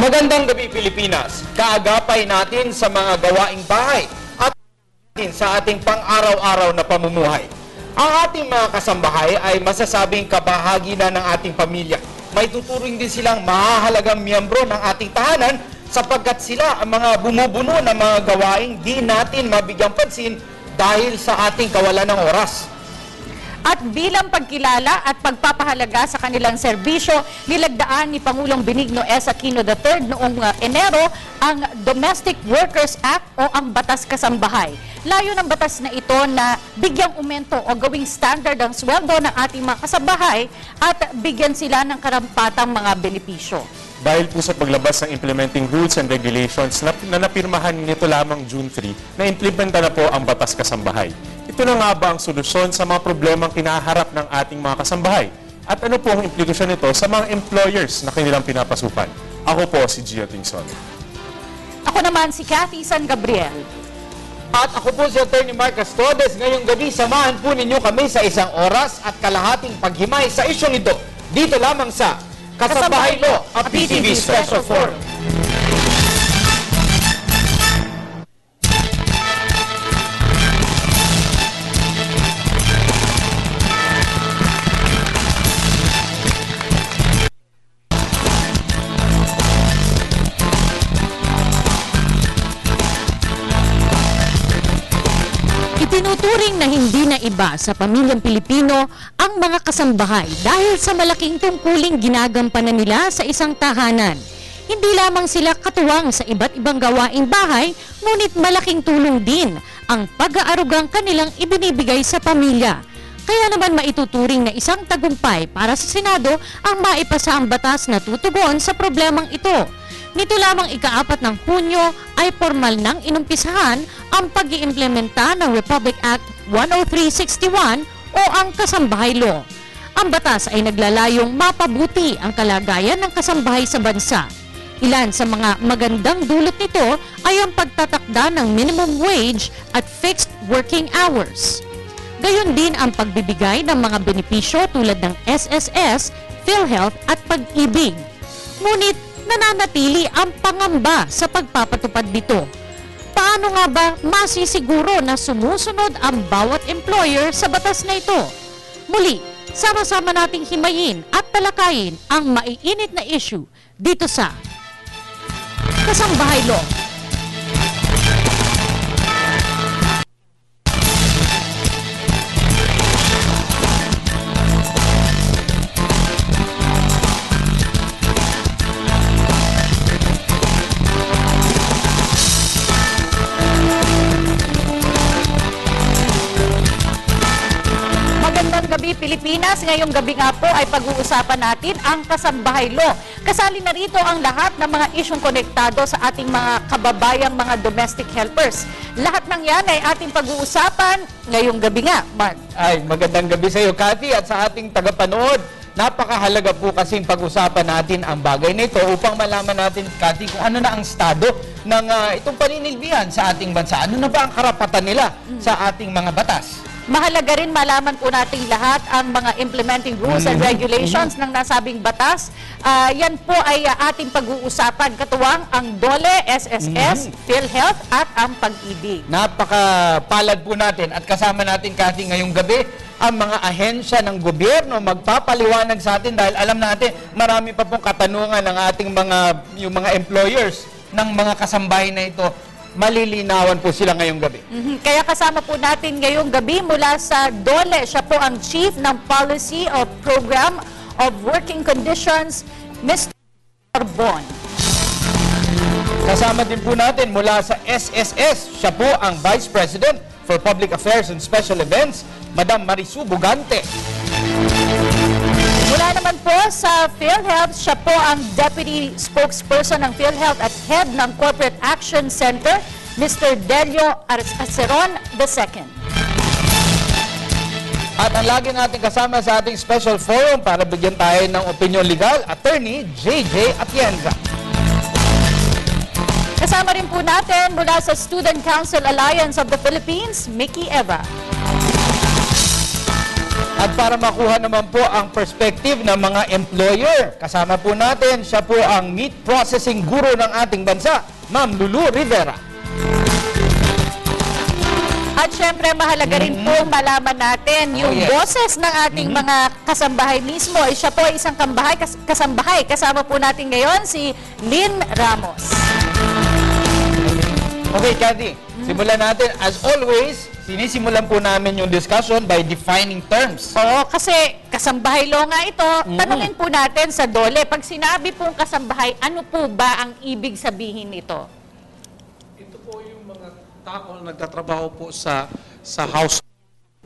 Magandang gabi, Pilipinas. Kaagapay natin sa mga gawaing bahay at sa ating pang-araw-araw na pamumuhay. Ang ating mga kasambahay ay masasabing kabahagi na ng ating pamilya. May tuturing din silang mahahalagang miyembro ng ating tahanan sapagkat sila ang mga bumubuno ng mga gawaing di natin mabigyang pansin dahil sa ating kawalan ng oras. At bilang pagkilala at pagpapahalaga sa kanilang serbisyo, nilagdaan ni Pangulong Benigno S. Aquino III noong Enero ang Domestic Workers Act o ang Batas Kasambahay. Layo ng batas na ito na bigyang umento o gawing standard ang sweldo ng ating mga kasambahay at bigyan sila ng karampatang mga benepisyo. Dahil po sa paglabas ng implementing rules and regulations na napirmahan nito lamang June 3, na-implementa na po ang Batas Kasambahay. Ito na nga ba ang solusyon sa mga problemang kinaharap ng ating mga kasambahay? At ano po ang implikasyon nito sa mga employers na kanilang pinapasukan? Ako po si Gio Tingson. Ako naman si Cathy San Gabriel. At ako po si Atty. Mark Castodes. Ngayong gabi, samahan po ninyo kami sa isang oras at kalahating paghimay sa isyong ito. Dito lamang sa Kasambahay Law, a PTV Special Forum. Itinuturing na hindi na iba sa pamilyang Pilipino ang mga kasambahay dahil sa malaking tungkuling ginagampanan nila sa isang tahanan. Hindi lamang sila katuwang sa iba't ibang gawaing bahay, ngunit malaking tulong din ang pag-aarugang kanilang ibinibigay sa pamilya. Kaya naman maituturing na isang tagumpay para sa Senado ang maipasa ang batas na tutugon sa problemang ito. Nito lamang ika-4 ng Hunyo ay formal nang inumpisahan ang pag-iimplementa ng Republic Act 10361 o ang Kasambahay Law. Ang batas ay naglalayong mapabuti ang kalagayan ng kasambahay sa bansa. Ilan sa mga magandang dulot nito ay ang pagtatakda ng minimum wage at fixed working hours. Gayon din ang pagbibigay ng mga benepisyo tulad ng SSS, PhilHealth at Pag-ibig. Ngunit nananatili ang pangamba sa pagpapatupad nito. Paano nga ba masisiguro na sumusunod ang bawat employer sa batas na ito? Muli, sama-sama nating himayin at talakayin ang maiinit na issue dito sa Kasambahay Law. Gabi Pilipinas, ngayong gabi nga po ay pag-uusapan natin ang Kasambahay Law. Kasali na rito ang lahat ng mga isyong konektado sa ating mga kababayang mga domestic helpers. Lahat ng yan ay ating pag-uusapan ngayong gabi nga, Mark. Ay, magandang gabi sa iyo, Cathy, at sa ating tagapanood. Napakahalaga po kasing pag-usapan natin ang bagay na ito upang malaman natin, Cathy, kung ano na ang estado ng itong paninilbihan sa ating bansa. Ano na ba ang karapatan nila sa ating mga batas? Mahalaga rin malaman po nating lahat ang mga implementing rules and regulations ng nasabing batas. Yan po ay ating pag-uusapan. Katuwang ang DOLE, SSS, PhilHealth at ang Pag-ibig. Napakapalad po natin at kasama natin, Cathy, ngayong gabi ang mga ahensya ng gobyerno magpapaliwanag sa atin dahil alam natin marami pa pong katanungan ng ating yung mga employers ng mga kasambahay na ito. Malilinawan po sila ngayong gabi. Kaya kasama po natin ngayong gabi mula sa DOLE. Siya po ang Chief ng Policy of Program of Working Conditions, Mr. Bon. Kasama din po natin mula sa SSS. Siya po ang Vice President for Public Affairs and Special Events, Madam Marisu Bugante. Mula naman po sa PhilHealth, siya po ang Deputy Spokesperson ng PhilHealth at Head ng Corporate Action Center, Mr. Delio Aceron II. At ang lagi natin kasama sa ating special forum para bigyan tayo ng opinion legal, Attorney JJ Atienza. Kasama rin po natin mula sa Student Council Alliance of the Philippines, Mickey Eva. At para makuha naman po ang perspective ng mga employer, kasama po natin, siya po ang meat processing guru ng ating bansa, Ma'am Lulu Rivera. At syempre, mahalaga rin po malaman natin yung yes. boses ng ating mga kasambahay mismo. Siya po ay isang kasambahay. Kasama po natin ngayon si Lynn Ramos. Okay, Kathy, simulan natin. As always, sinisimulan po namin yung discussion by defining terms. Oo, kasi kasambahay law nga ito. Tanungin po natin sa DOLE, pag sinabi pong kasambahay, ano po ba ang ibig sabihin nito? Ito po yung mga tao na nagtatrabaho po sa house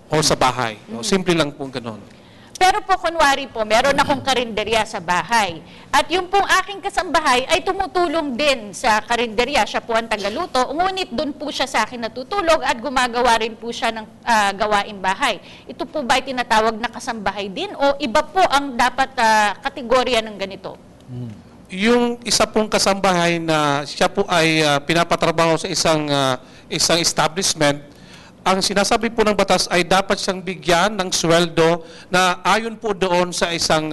o sa bahay. No? Simple lang po gano'n. Pero po, kunwari po, meron akong karinderya sa bahay. At yung pong aking kasambahay ay tumutulong din sa karinderya. Siya po ang tagaluto. Ngunit doon po siya sa akin natutulog at gumagawa rin po siya ng gawaing bahay. Ito po ba ay tinatawag na kasambahay din? O iba po ang dapat kategorya ng ganito? Yung isa pong kasambahay na siya po ay pinapatrabaho sa isang establishment, ang sinasabi po ng batas ay dapat siyang bigyan ng sweldo na ayon po doon sa isang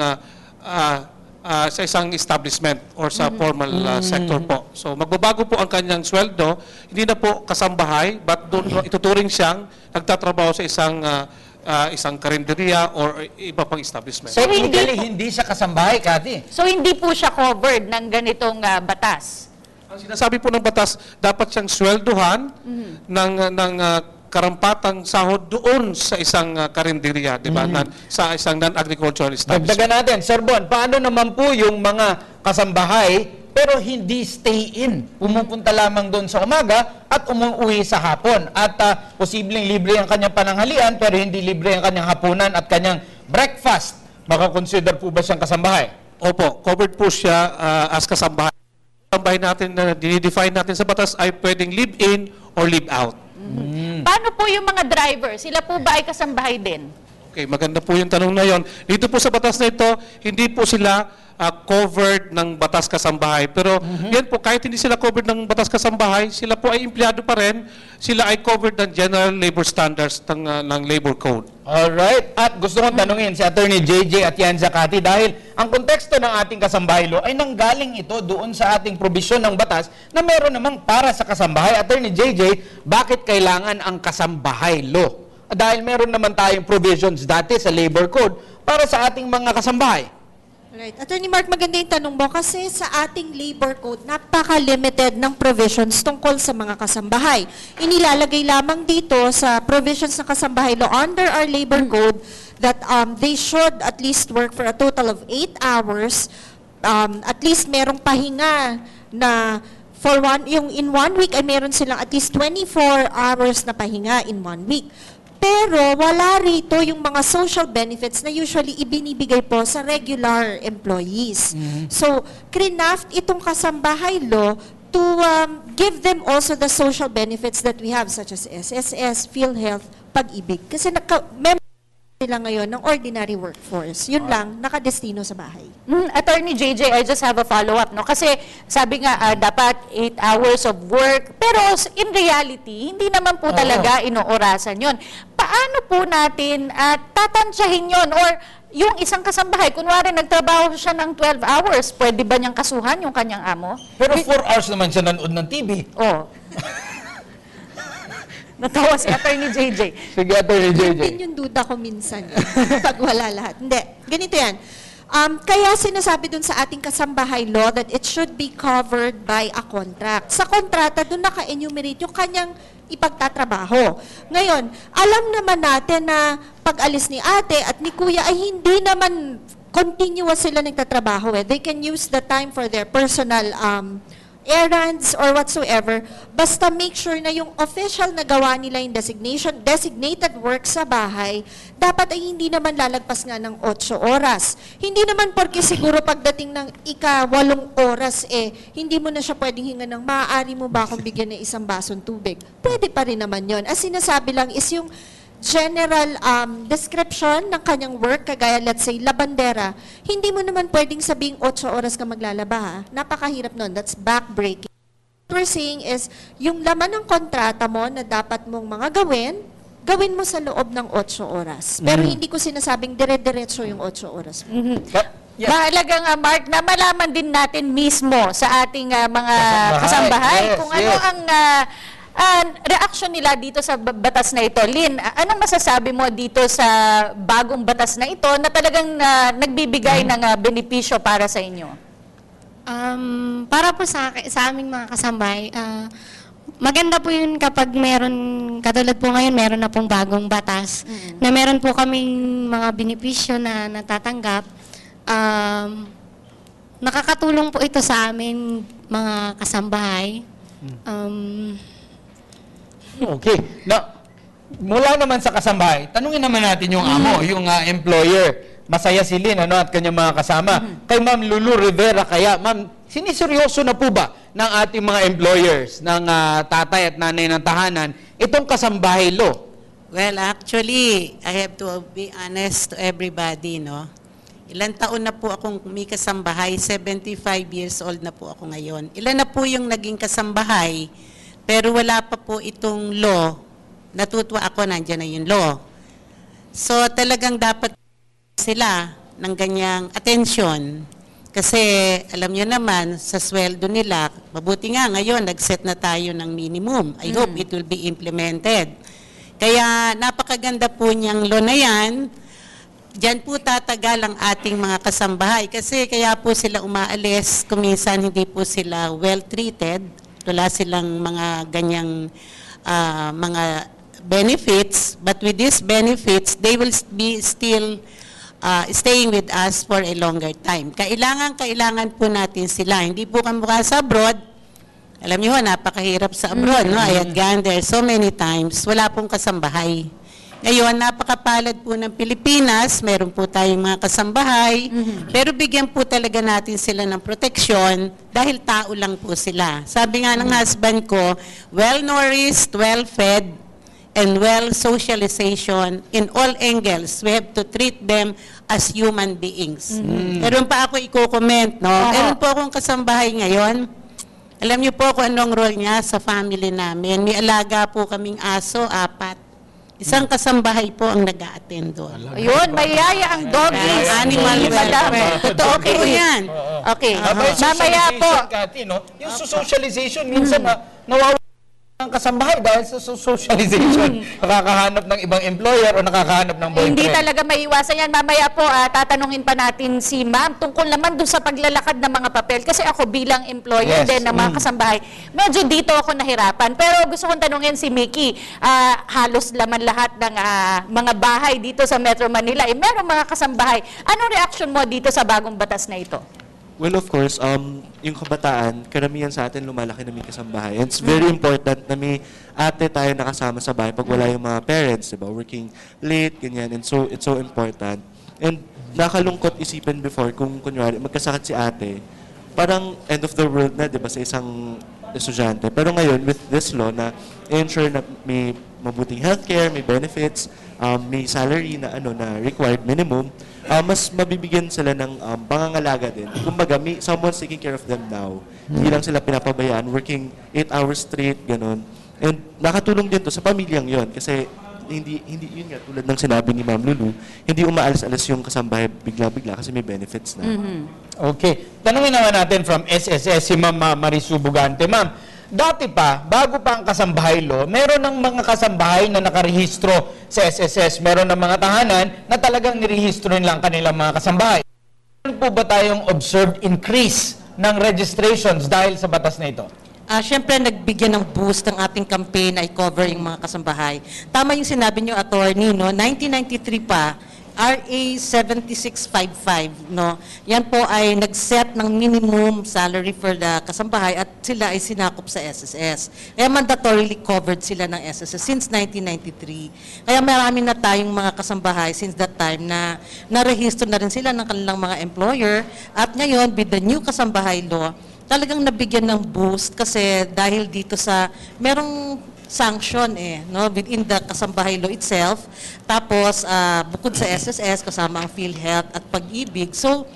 establishment or sa formal sector po. So magbabago po ang kanyang sweldo, hindi na po kasambahay, but doon ituturing siyang nagtatrabaho sa isang karinderya or iba pang establishment. So, hindi siya kasambahay, Kathy. So, hindi po siya covered ng ganitong batas? Ang sinasabi po ng batas, dapat siyang swelduhan ng karampatang sahod doon sa isang karinderya, di ba? Sa isang non-agricultural establishment. Dagdagan natin, Sir Bon, paano naman po yung mga kasambahay pero hindi stay-in? Pumupunta lamang doon sa umaga at umuwi sa hapon. At posibleng libre ang kanyang pananghalian pero hindi libre ang kanyang hapunan at kanyang breakfast. Makakonsider po ba siyang kasambahay? Opo, covered po siya as kasambahay. Kasambahay natin na dinidefine natin sa batas ay pwedeng live-in or live-out. Paano po yung mga driver? Sila po ba ay kasambahay din? Okay, maganda po yung tanong na yon. Dito po sa batas na ito, hindi po sila covered ng batas kasambahay. Pero yan po, kahit hindi sila covered ng batas kasambahay, sila po ay empleyado pa rin. Sila ay covered ng General Labor Standards ng Labor Code. Alright. At gusto kong tanungin si Attorney JJ at Yan Zakati dahil ang konteksto ng ating kasambahay law ay nanggaling ito doon sa ating probisyon ng batas na meron namang para sa kasambahay. Attorney JJ, bakit kailangan ang kasambahay law? Dahil meron naman tayong provisions dati sa Labor Code para sa ating mga kasambahay. Right. Attorney Mark, maganda yung tanong mo kasi sa ating labor code, napaka-limited ng provisions tungkol sa mga kasambahay. Inilalagay lamang dito sa provisions ng kasambahay law under our labor code that they should at least work for a total of 8 hours. At least merong pahinga na in 1 week ay meron silang at least 24 hours na pahinga in 1 week. Pero wala rito yung mga social benefits na usually ibinibigay po sa regular employees. So, craft itong kasambahay law to give them also the social benefits that we have such as SSS, PhilHealth, Pag-ibig. Kasi member nila ngayon ng ordinary workforce. Yun lang, nakadestino sa bahay. Attorney JJ, I just have a follow-up, no? Kasi sabi nga, dapat 8 hours of work. Pero in reality, hindi naman po talaga inoorasan yun. Paano po natin tatansyahin yun? Or yung isang kasambahay, kunwari nagtrabaho siya ng 12 hours, pwede ba niyang kasuhan yung kanyang amo? Pero 4 hours naman siya nanood ng TV. Oh. Natawa si Attorney JJ. Sige, Attorney JJ. Yun yung duda ko minsan pag wala lahat. Hindi. Ganito yan. Kaya sinasabi dun sa ating kasambahay law that it should be covered by a contract. Sa kontrata, dun naka-enumerate yung kanyang ipagtatrabaho. Ngayon, alam naman natin na pag-alis ni ate at ni kuya ay hindi naman continuous sila nagtatrabaho. They can use the time for their personal errands or whatsoever, basta make sure na yung official na gawa nila yung designated work sa bahay, dapat ay hindi naman lalagpas nga ng 8 oras. Hindi naman porque siguro pagdating ng ika-8 oras, hindi mo na siya pwedeng hinga ng maaari mo ba akong bigyan ng isang basong tubig. Pwede pa rin naman yon. As sinasabi lang is yung general description ng kanyang work, kagaya let's say labandera, hindi mo naman pwedeng sabing 8 oras ka maglalaba. Ha? Napakahirap nun. That's backbreaking. What we're saying is, yung laman ng kontrata mo na dapat mong mga gawin, gawin mo sa loob ng 8 oras. Pero hindi ko sinasabing dire-diretso yung 8 oras. Yes. Mahalaga nga, Mark, na malaman din natin mismo sa ating mga kasambahay Yes, kung ano yes. ang reaction nila dito sa batas na ito. Lynn, anong masasabi mo dito sa bagong batas na ito na talagang nagbibigay ng benepisyo para sa inyo? Para po sa aming mga kasambahay, maganda po yun kapag meron, katulad po ngayon, meron na pong bagong batas, na meron po kaming mga benepisyo na natatanggap. Nakakatulong po ito sa amin, mga kasambahay. Okay. Now, mula naman sa kasambahay, tanungin naman natin yung amo, yung employer. Masaya si Lynn at kanyang mga kasama. Kay Ma'am Lulu Rivera, kaya Ma'am, siniseryoso na po ba ng ating mga employers, ng tatay at nanay ng tahanan, itong kasambahay law? Well, actually, I have to be honest to everybody, no? Ilan taon na po akong may kasambahay, 75 years old na po ako ngayon. Ilan na po yung naging kasambahay, pero wala pa po itong law. Natutuwa ako, nandiyan na yung law. So talagang dapat sila ng ganyang atensyon. Kasi alam nyo naman, sa sweldo nila, mabuti nga ngayon, nag-set na tayo ng minimum. I hope it will be implemented. Kaya napakaganda po niyang law na yan. Diyan po tatagal ang ating mga kasambahay. Kasi kaya po sila umaalis, kuminsan hindi po sila well-treated. Wala silang mga ganyang mga benefits. But with these benefits, they will be still staying with us for a longer time. Kailangan po natin sila. Hindi po kamukha sa abroad. Alam niyo, napakahirap sa abroad. No? I had gone there so many times. Wala pong kasambahay. Ngayon, napakapalad po ng Pilipinas. Meron po tayong mga kasambahay. Pero bigyan po talaga natin sila ng proteksyon dahil tao lang po sila. Sabi nga ng husband ko, well-nourished, well-fed, and well-socialization in all angles. We have to treat them as human beings. Meron pa ako i-comment, no? Meron po akong kasambahay ngayon. Alam niyo po kung anong role niya sa family namin. May alaga po kaming aso, 4. Isang kasambahay po ang nag-a-attend doon. Ayun, mayaya ang doggies. Animal Ni Madam. welfare. Totoo po yan. Okay. Abay, Mamaya po. socialization, Cathy, no? Yung socialization, minsan nawawala ang kasambahay dahil sa socialization. Nakakahanap ng ibang employer o nakakahanap ng boyfriend. Hindi talaga maiwasan yan. Mamaya po, tatanungin pa natin si Ma'am tungkol naman doon sa paglalakad ng mga papel. Kasi ako bilang employer Yes. din ng mga kasambahay, medyo dito ako nahirapan. Pero gusto kong tanungin si Mickey, halos laman lahat ng mga bahay dito sa Metro Manila, merong mga kasambahay. Anong reaction mo dito sa bagong batas na ito? Well, of course, yung kabataan, karamihan sa atin lumalaki na may kasambahay. And it's very important na may ate tayo nakasama sa bahay pag wala yung mga parents, diba? Working late, ganyan. And so, it's so important. And nakalungkot isipin before kung kunwari magkasakit si ate, parang end of the world na, diba, sa isang estudyante. Pero ngayon, with this law na ensure na may mabuting healthcare, may benefits, may salary na na required minimum, mas mabibigyan sila ng pangangalaga din. Kumbaga, may someone's taking care of them now. Hindi lang sila pinapabayaan, working 8 hours straight, ganun. And nakatulong din to sa pamilyang yon kasi hindi yun nga, tulad ng sinabi ni Ma'am Lulu, hindi umaalis-alis yung kasambahay bigla-bigla kasi may benefits na. Okay. Tanungin naman natin from SSS, si Ma'am Marisu Bugante. Ma'am, dati pa, bago pa ang kasambahay law, meron ng mga kasambahay na nakarehistro sa SSS. Meron ng mga tahanan na talagang nirehistro nilang kanilang mga kasambahay. Meron po ba tayong observed increase ng registrations dahil sa batas na ito? Siyempre, nagbigyan ng boost ang ating campaign na i-cover yung mga kasambahay. Tama yung sinabi niyo, attorney, no? 1993 pa, RA 7655, no? Yan po ay nag-set ng minimum salary for the kasambahay at sila ay sinakop sa SSS. Kaya mandatorily covered sila ng SSS since 1993. Kaya marami na tayong mga kasambahay since that time na narehistro na rin sila ng kanilang mga employer. At ngayon, with the new kasambahay law, talagang nabigyan ng boost kasi dahil dito sa merong sanction no, within the kasambahay law itself. Tapos bukod sa SSS kasama ang PhilHealth at Pag-ibig. So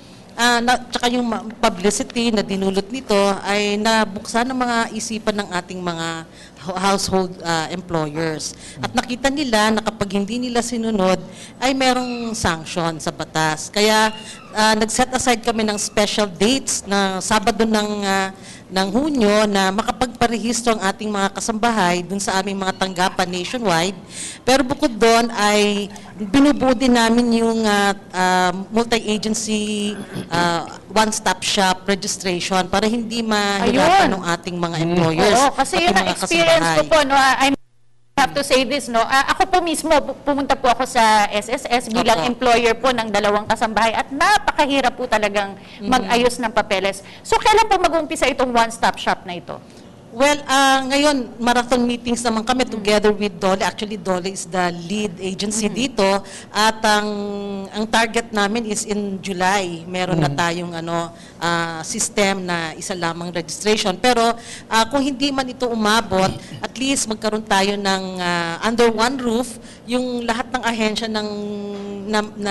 tsaka yung publicity na dinulot nito ay nabuksan ng mga isipan ng ating mga household employers. At nakita nila na kapag hindi nila sinunod, ay merong sanction sa batas. Kaya nag-set aside kami ng special dates na Sabado ng Hunyo na makapagparehistro ang ating mga kasambahay dun sa aming mga tanggapan nationwide. Pero bukod doon ay binubuo din namin yung multi-agency one-stop shop registration para hindi mahirapan ng ating mga employers. Oo, kasi yun ang experience ko po, no? I have to say this, no? Ako po mismo, pumunta po ako sa SSS bilang employer po ng 2 kasambahay at napakahirap po talagang mag-ayos ng papeles. So, kailan po mag-umpisa itong one-stop shop na ito? Well, ngayon, marathon meetings naman kami together with DOLE. Actually, DOLE is the lead agency dito. At ang target namin is in July. Meron na tayong system na isa lamang registration. Pero kung hindi man ito umabot, at least magkaroon tayo ng under one roof, yung lahat ng ahensya na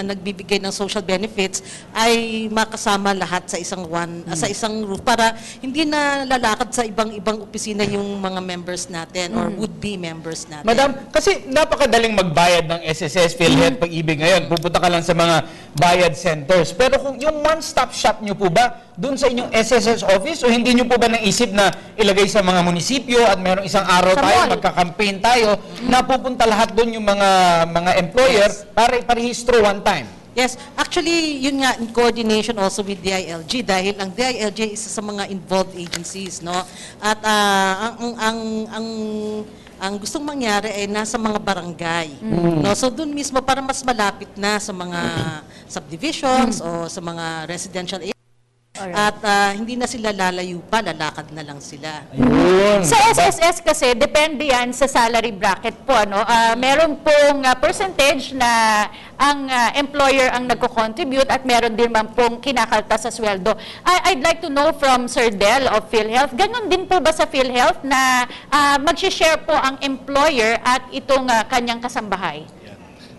nagbibigay ng social benefits ay makasama lahat sa isang roof para hindi na lalakad sa ibang opisina yung mga members natin or would-be members natin. Madam, kasi napakadaling magbayad ng SSS, PhilHealth, Pag-ibig ngayon. Pupunta ka lang sa mga bayad centers. Pero kung yung one-stop shop nyo po ba, dun sa inyong SSS office, o hindi nyo po ba naisip na ilagay sa mga munisipyo at merong isang araw tayo, magka-campaign tayo, na pupunta lahat dun yung mga employer para iparehistro one time? Yes, actually, yun nga, in coordination also with DILG, dahil ang DILG isa sa mga involved agencies, no? At ang gustong mangyari ay nasa mga barangay. No? So doon mismo para mas malapit na sa mga subdivisions o sa mga residential areas. At hindi na sila lalayo pa, lalakad na lang sila. Sa SSS kasi, depende yan sa salary bracket po. Ano? Meron pong percentage na ang employer ang nagko-contribute at meron din man pong kinakaltas sa sweldo. I'd like to know from Sir Del of PhilHealth, ganun din po ba sa PhilHealth na mag-share po ang employer at itong kanyang kasambahay?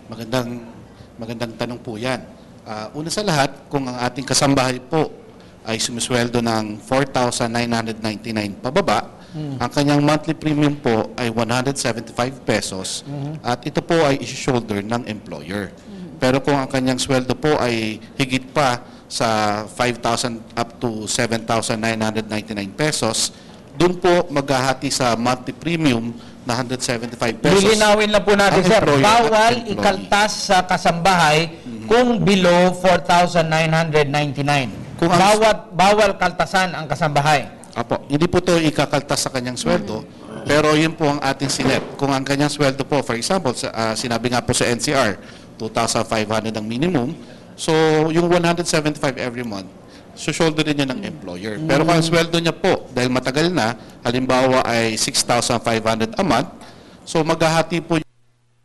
Magandang tanong po yan. Una sa lahat, kung ang ating kasambahay po ay sumisweldo ng 4,999 pababa, ang kanyang monthly premium po ay 175 pesos at ito po ay isi-shoulder ng employer. Pero kung ang kanyang sweldo po ay higit pa sa 5,000 up to 7,999 pesos, dun po maghahati sa monthly premium na 175 pesos. Lilinawin lang po natin, sir. Bawal ikaltas sa kasambahay kung below 4,999. Bawal kaltasan ang kasambahay. Apo, hindi po ito ikakaltas sa kanyang sweldo, pero yun po ang ating sinet. Kung ang kanyang sweldo po, for example, sinabi nga po sa NCR, 2,500 ang minimum, so yung 175 every month, shoulder din niya ng employer. Pero kung ang sweldo niya po, dahil matagal na, halimbawa ay 6,500 a month, so maghahati po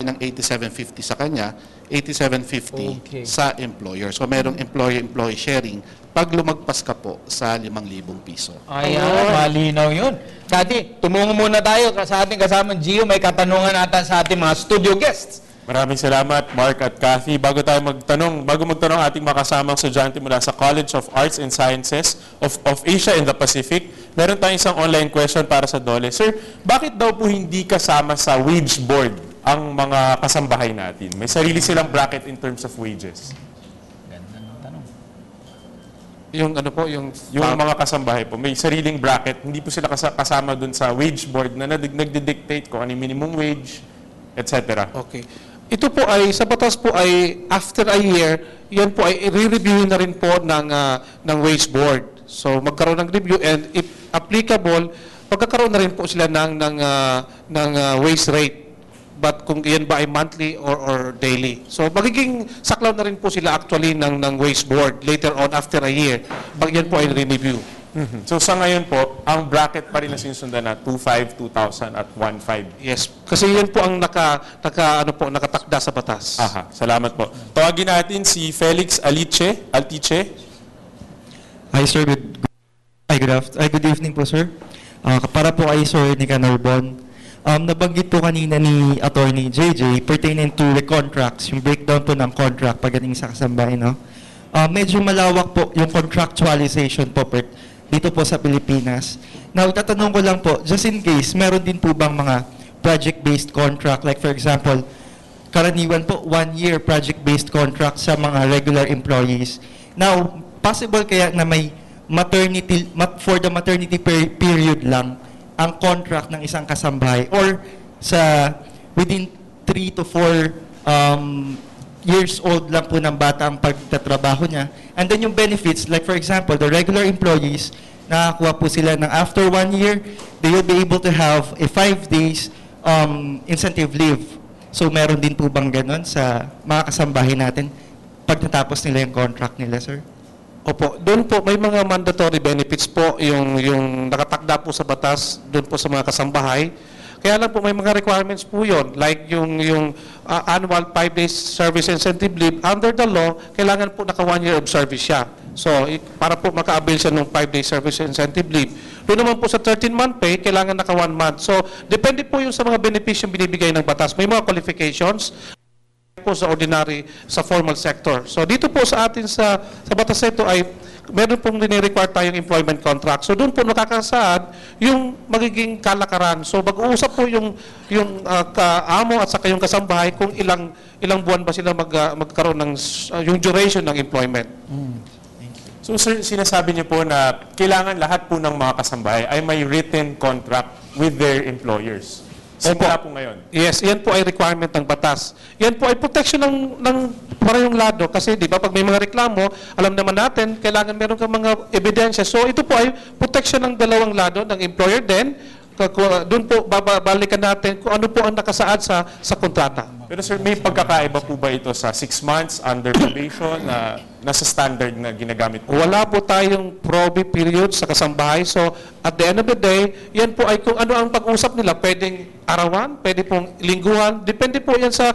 ng 8750 sa kanya, 8750 sa employer. So merong employer-employee sharing pag lumagpas ka po sa 5,000 piso. Ayan, malinaw yun. Kati, tumungo muna tayo sa ating kasamang Gio. May katanungan ata sa ating mga studio guests. Maraming salamat, Mark at Kathy. Bago magtanong ating makasamang estudyante mula sa College of Arts and Sciences of Asia and the Pacific, meron tayong isang online question para sa DOLE. Sir, bakit daw po hindi kasama sa wage board ang mga kasambahay natin? May sarili silang bracket in terms of wages. Yung mga kasambahay po, may sariling bracket, hindi po sila kasama dun sa wage board na nagdi-dictate kung ano yung minimum wage, etc. Okay. Ito po ay, sa batas po ay after a year, yan po ay i-review na rin po ng wage board. So magkaroon ng review and if applicable, magkakaroon na rin po sila ng wage rate. But kung yan ba ay monthly or daily. So magiging saklaw na rin po sila actually ng wage board later on after a year. Pag yan po ay review. So sa ngayon po, ang bracket pa rin na sinusundan na 2,500, 2,000 at 1,500. Yes, kasi yan po ang nakatakda sa batas. Aha, salamat po. Tawagin natin si Felix Altiche. Hi sir, good evening po sir. Para po kay Sir Nicanor Bon, nabanggit po kanina ni Attorney JJ pertaining to the contracts, yung breakdown po ng contract pagdating sa kasambahay, no? medyo malawak po yung contractualization po dito po sa Pilipinas. Now, itatanong ko lang po, just in case, meron din po bang mga project-based contract, like for example, karaniwan po, 1-year project-based contract sa mga regular employees. Now, possible kaya na may for the maternity period lang ang contract ng isang kasambahay or sa within 3 to 4 years old lang po ng bata ang pagtatrabaho niya. And then yung benefits, like for example, the regular employees, nakakuha po sila ng after 1 year, they will be able to have a 5 days incentive leave. So meron din po bang ganon sa mga kasambahay natin pag natapos nila yung contract nila, sir? Opo, doon po may mga mandatory benefits po yung nakatakda po sa batas doon po sa mga kasambahay. Kaya lang po may mga requirements po yon, like yung annual 5 days service incentive leave. Under the law, kailangan po naka 1 year of service siya. So, para po maka-avail siya ng 5 days service incentive leave. Doon naman po sa 13-month pay, kailangan naka 1 month. So, depende po yung sa mga benepisyo binibigay ng batas. May mga qualifications po sa ordinary, sa formal sector. So, dito po sa atin sa batas ito ay meron pong nire-require tayong employment contract. So doon po nakakasaad yung magiging kalakaran. So mag-uusap po yung amo at saka yung kasambahay kung ilang buwan ba sila magkaroon ng yung duration ng employment. So sir, sinasabi niyo po na kailangan lahat po ng mga kasambahay ay may written contract with their employers. Simula po ngayon. Yes, yan po ay requirement ng batas. Yan po ay protection ng parehong lado kasi di ba pag may mga reklamo, alam naman natin kailangan meron kang mga ebidensya. So ito po ay protection ng dalawang lado, ng employer din. Doon po babalikan natin kung ano po ang nakasaad sa kontrata. Pero sir, may pagkakaiba po ba ito sa 6 months under probation na nasa standard na ginagamit po? Wala po tayong probe period sa kasambahay. So at the end of the day, yan po ay kung ano ang pag-usap nila. Pwedeng arawan, pwede pong lingguhan. Depende po yan sa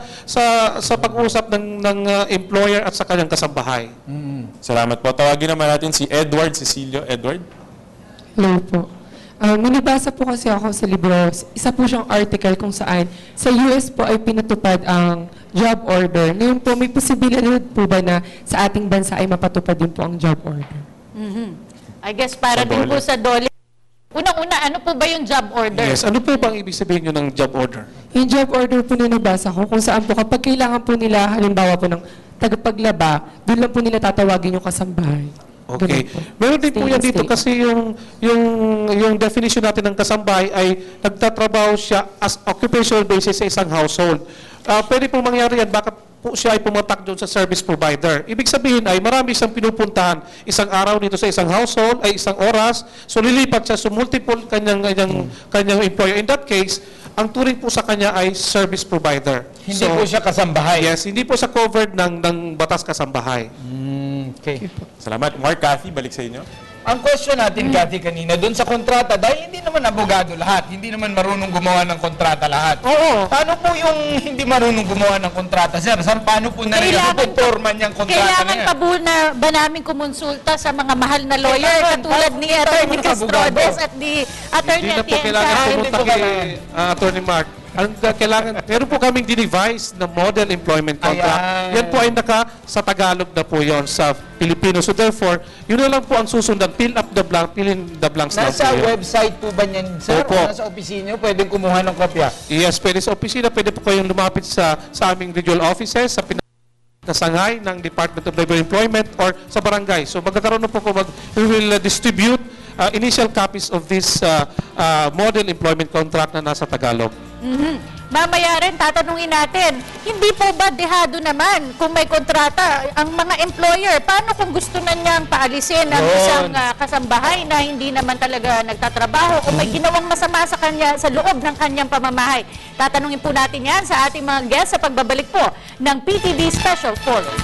pag-usap ng employer at sa kanyang kasambahay. Salamat po. Tawagin naman natin si Edward Cecilio. Edward? Hello po. Minibasa po kasi ako sa libro, isa po siyang article kung saan sa US po ay pinatupad ang job order. Ngayon po, may posibilidad po ba na sa ating bansa ay mapatupad din po ang job order? I guess para din po sa DOLE. Unang-una, ano po ba yung job order? Yes, ano po bang ibig sabihin nyo ng job order? Yung job order po na nabasa ko, kung saan po kapag kailangan po nila, halimbawa po ng tagapaglaba, doon lang po nila tatawagin yung kasambahay. Okay. Meron din po yan dito kasi yung definition natin ng kasambahay ay nagtatrabaho siya as occupational basis sa isang household. Pwede po mangyari yan, bakit po siya ay pumatak doon sa service provider. Ibig sabihin ay marami siyang pinupuntahan isang araw dito sa isang household, ay isang oras, so lilipat siya sa multiple kanyang employer. In that case, ang turing po sa kanya ay service provider. Hindi po siya kasambahay? Yes, hindi po siya covered ng batas kasambahay. Okay. Salamat. Mark, Cathy, balik sa inyo. Ang question natin, Cathy, kanina, doon sa kontrata, dahil hindi naman abogado lahat, hindi naman marunong gumawa ng kontrata lahat. Oo. Paano po yung hindi marunong gumawa ng kontrata, sir? Paano po na-forman niyang kontrata na Kailangan yan? pa po na ba namin kumonsulta sa mga mahal na lawyer katulad ni Attorney Castrodes at ni Attorney Hindi na po kailangan pumunta kay Attorney Mark. Ang kailangan, meron po kaming dinevise na model employment contract. Yan po ay sa Tagalog na po yon sa Pilipino. So therefore, yun na lang po ang susundan. Fill in the blanks na po Nasa yun. website po ba niyan, sir? Opo. O nasa opisina, pwedeng kumuha ng kopya? Yes, pwede sa opisina. Pwede po kayong lumapit sa aming regional offices, sa Sangay ng Department of Labor and Employment or sa barangay. So magkakaroon na po we will distribute initial copies of this model employment contract na nasa Tagalog. Mamaya rin, tatanungin natin, hindi po ba dehado naman kung may kontrata ang mga employer? Paano kung gusto na niyang paalisin ang isang kasambahay na hindi naman talaga nagtatrabaho o may ginawang masama sa kanya sa loob ng kanyang pamamahay? Tatanungin po natin yan sa ating mga guests sa pagbabalik po ng PTV Special Forum.